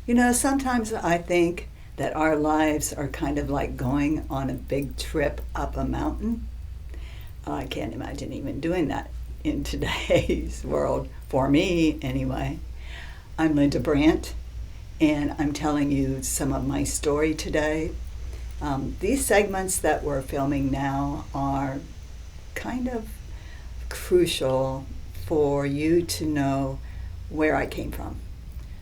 Sometimes I think that our lives are kind of like going on a big trip up a mountain. I can't imagine even doing that in today's world, for me anyway. I'm Linda Brandt, and I'm telling you some of my story today. These segments that we're filming now are kind of crucial for you to know where I came from.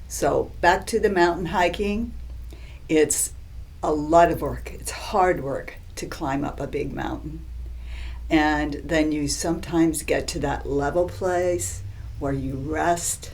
So, back to the mountain hiking. It's a lot of work. It's hard work to climb up a big mountain. And then you sometimes get to that level place where you rest.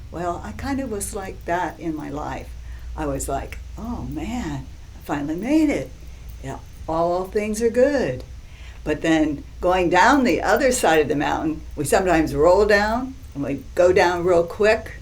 Well, I kind of was like that in my life. I was like, oh man, I finally made it. Yeah, all things are good. But then going down the other side of the mountain, we sometimes roll down and we go down real quick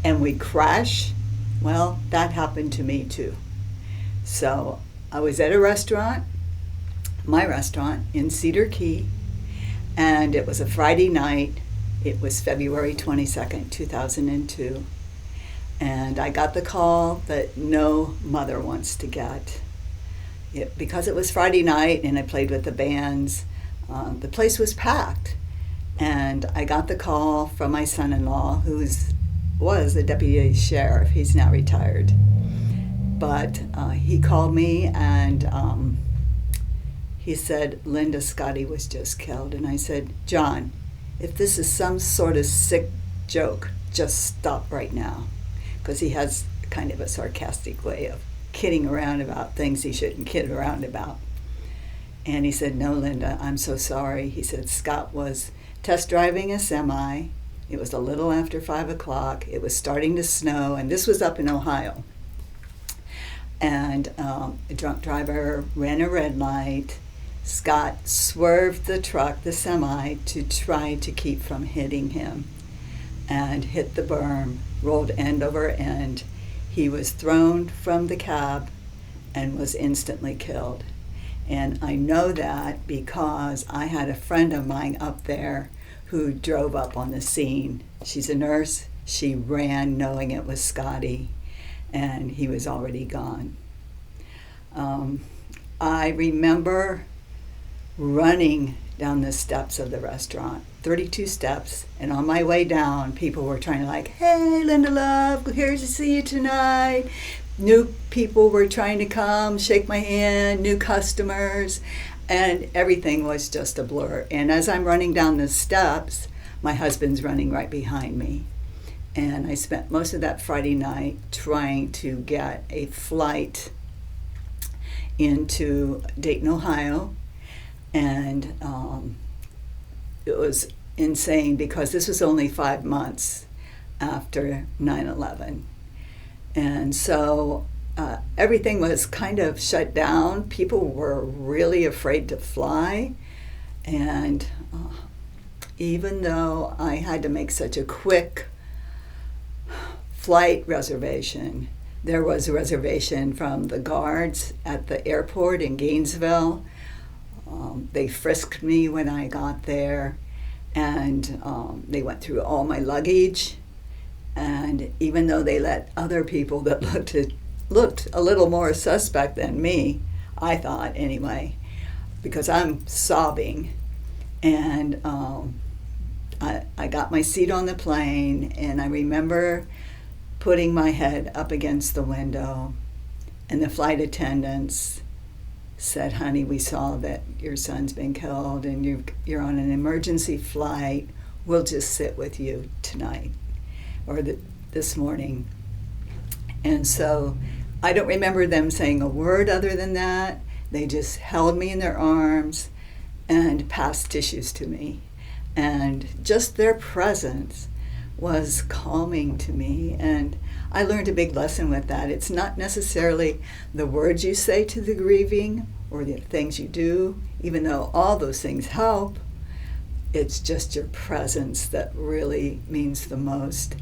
and we crash. Well, that happened to me too. So I was at a restaurant, my restaurant in Cedar Key, and it was a Friday night. It was February 22nd, 2002. And I got the call that no mother wants to get. Because it was Friday night and I played with the bands, the place was packed. And I got the call from my son-in-law, who was a deputy sheriff. He's now retired. But he called me and he said, Linda, Scotty was just killed. And I said, John, if this is some sort of sick joke, just stop right now. Because he has kind of a sarcastic way of kidding around about things he shouldn't kid around about. And he said, no, Linda, I'm so sorry. He said, Scott was test driving a semi. It was a little after 5 o'clock. It was starting to snow, and this was up in Ohio. And a drunk driver ran a red light. Scott swerved the truck, the semi, to try to keep from hitting him and hit the berm, rolled end over end. He was thrown from the cab and was instantly killed. And I know that because I had a friend of mine up there who drove up on the scene. She's a nurse. She ran knowing it was Scotty, and he was already gone. I remember running down the steps of the restaurant, 32 steps, and on my way down, people were trying to like, hey, Linda Love, here to see you tonight. New people were trying to come, shake my hand, new customers, and everything was just a blur. And as I'm running down the steps, my husband's running right behind me. And I spent most of that Friday night trying to get a flight into Dayton, Ohio. And it was insane because this was only 5 months after 9/11. And so everything was kind of shut down. People were really afraid to fly. And even though I had to make such a quick flight reservation, there was a reservation from the guards at the airport in Gainesville. They frisked me when I got there, and they went through all my luggage. And even though they let other people that looked a little more suspect than me, I thought anyway, because I'm sobbing, and I got my seat on the plane, and I remember putting my head up against the window, and the flight attendants said, honey, we saw that your son's been killed and you're on an emergency flight. We'll just sit with you tonight or this morning. And so I don't remember them saying a word other than that. They just held me in their arms and passed tissues to me. And just their presence was calming to me. And I learned a big lesson with that. It's not necessarily the words you say to the grieving or the things you do, even though all those things help. It's just your presence that really means the most.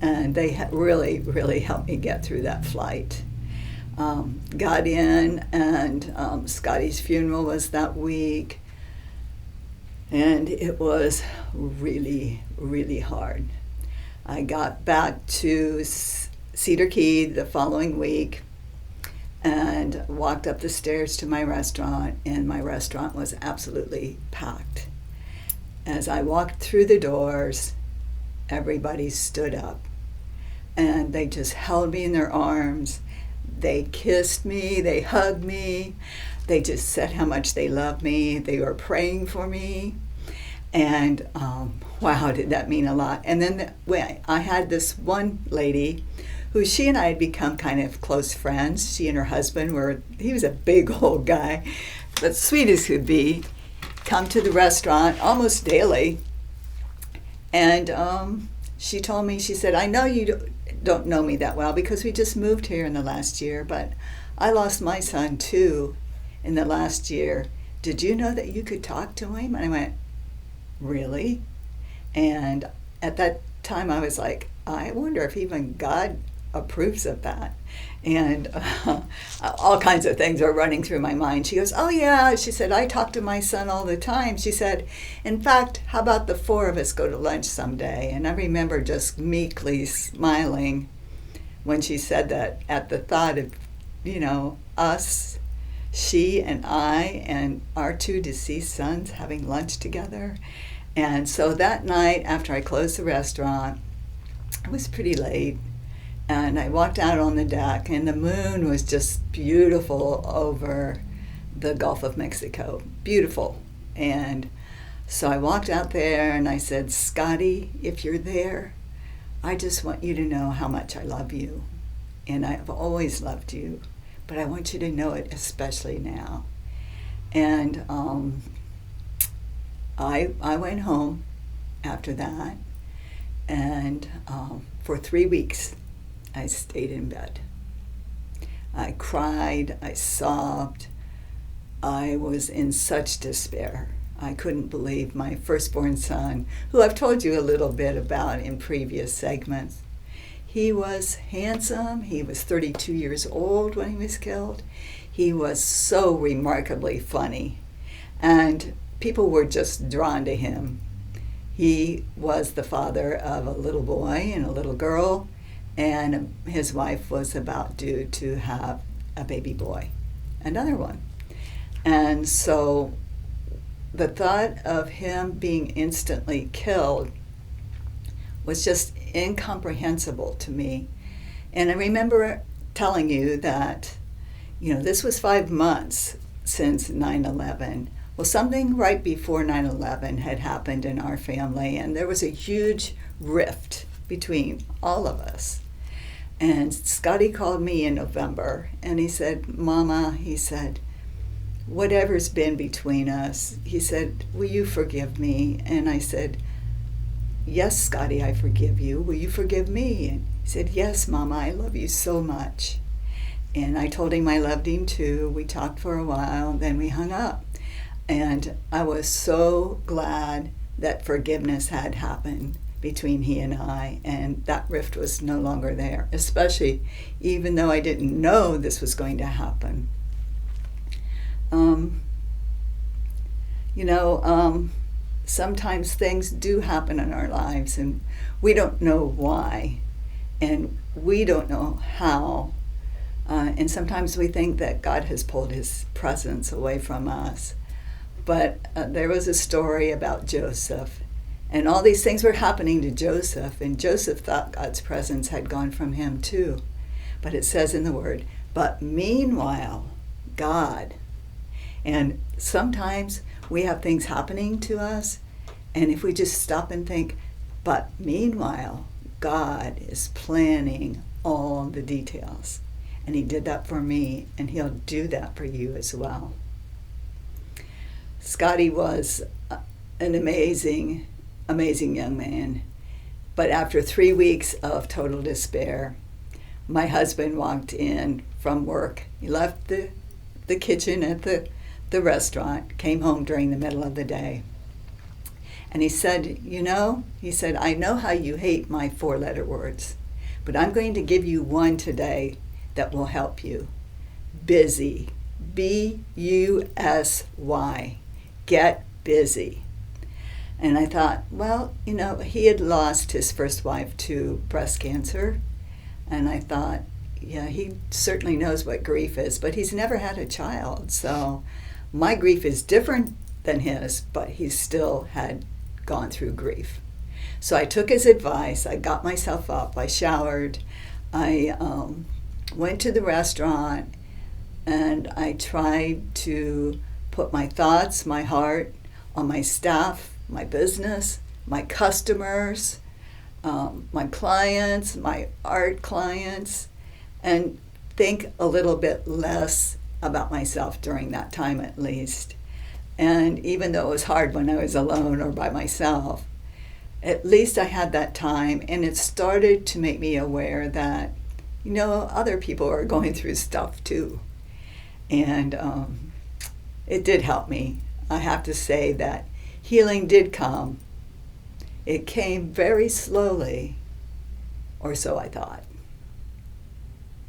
And they really, really helped me get through that flight. Got in, and Scotty's funeral was that week. And it was really, really hard. I got back to Cedar Key the following week and walked up the stairs to my restaurant, and my restaurant was absolutely packed. As I walked through the doors, everybody stood up and they just held me in their arms. They kissed me, they hugged me, they just said how much they loved me. They were praying for me. And wow, did that mean a lot. And then I had this one lady who she and I had become kind of close friends. She and her husband he was a big old guy, but sweet as could be, come to the restaurant almost daily. And she told me, she said, I know you don't know me that well because we just moved here in the last year, but I lost my son too in the last year. Did you know that you could talk to him? And I went, really? And at that time I was like, I wonder if even God approves of that. And all kinds of things are running through my mind. She goes, oh yeah, she said, I talk to my son all the time. She said, in fact, how about the four of us go to lunch someday? And I remember just meekly smiling when she said that at the thought of, us, she and I and our two deceased sons having lunch together. And so that night after I closed the restaurant, it was pretty late, and I walked out on the deck, and the moon was just beautiful over the Gulf of Mexico. Beautiful. And so I walked out there and I said, Scotty, if you're there, I just want you to know how much I love you. And I've always loved you, but I want you to know it especially now. And I went home after that, and for 3 weeks I stayed in bed. I cried, I sobbed, I was in such despair. I couldn't believe my firstborn son, who I've told you a little bit about in previous segments. He was handsome, he was 32 years old when he was killed. He was so remarkably funny, and people were just drawn to him. He was the father of a little boy and a little girl, and his wife was about due to have a baby boy, another one. And so the thought of him being instantly killed was just incomprehensible to me. And I remember telling you that, this was 5 months since 9/11. Well, something right before 9/11 had happened in our family, and there was a huge rift between all of us. And Scotty called me in November, and he said, Mama, he said, whatever's been between us, he said, will you forgive me? And I said, yes, Scotty, I forgive you. Will you forgive me? And he said, yes, Mama, I love you so much. And I told him I loved him too. We talked for a while, then we hung up. And I was so glad that forgiveness had happened between he and I, and that rift was no longer there, especially even though I didn't know this was going to happen. Sometimes things do happen in our lives, and we don't know why, and we don't know how. And sometimes we think that God has pulled his presence away from us. But there was a story about Joseph, and all these things were happening to Joseph, and Joseph thought God's presence had gone from him too. But it says in the word, but meanwhile, God. And sometimes we have things happening to us, and if we just stop and think, but meanwhile, God is planning all the details. And he did that for me, and he'll do that for you as well. Scotty was an amazing, amazing young man. But after 3 weeks of total despair, my husband walked in from work. He left the kitchen at the restaurant, came home during the middle of the day. And he said, he said, I know how you hate my 4-letter words, but I'm going to give you one today that will help you. Busy. B-U-S-Y. Get busy. And I thought, well, he had lost his first wife to breast cancer, And I thought, yeah, he certainly knows what grief is, but he's never had a child. So my grief is different than his, but he still had gone through grief. So I took his advice. I got myself up. I showered. I went to the restaurant, and I tried to put my thoughts, my heart on my staff, my business, my customers, my clients, my art clients, and think a little bit less about myself during that time at least. And even though it was hard when I was alone or by myself, at least I had that time, and it started to make me aware that, other people are going through stuff too. And it did help me. I have to say that healing did come. It came very slowly, or so I thought.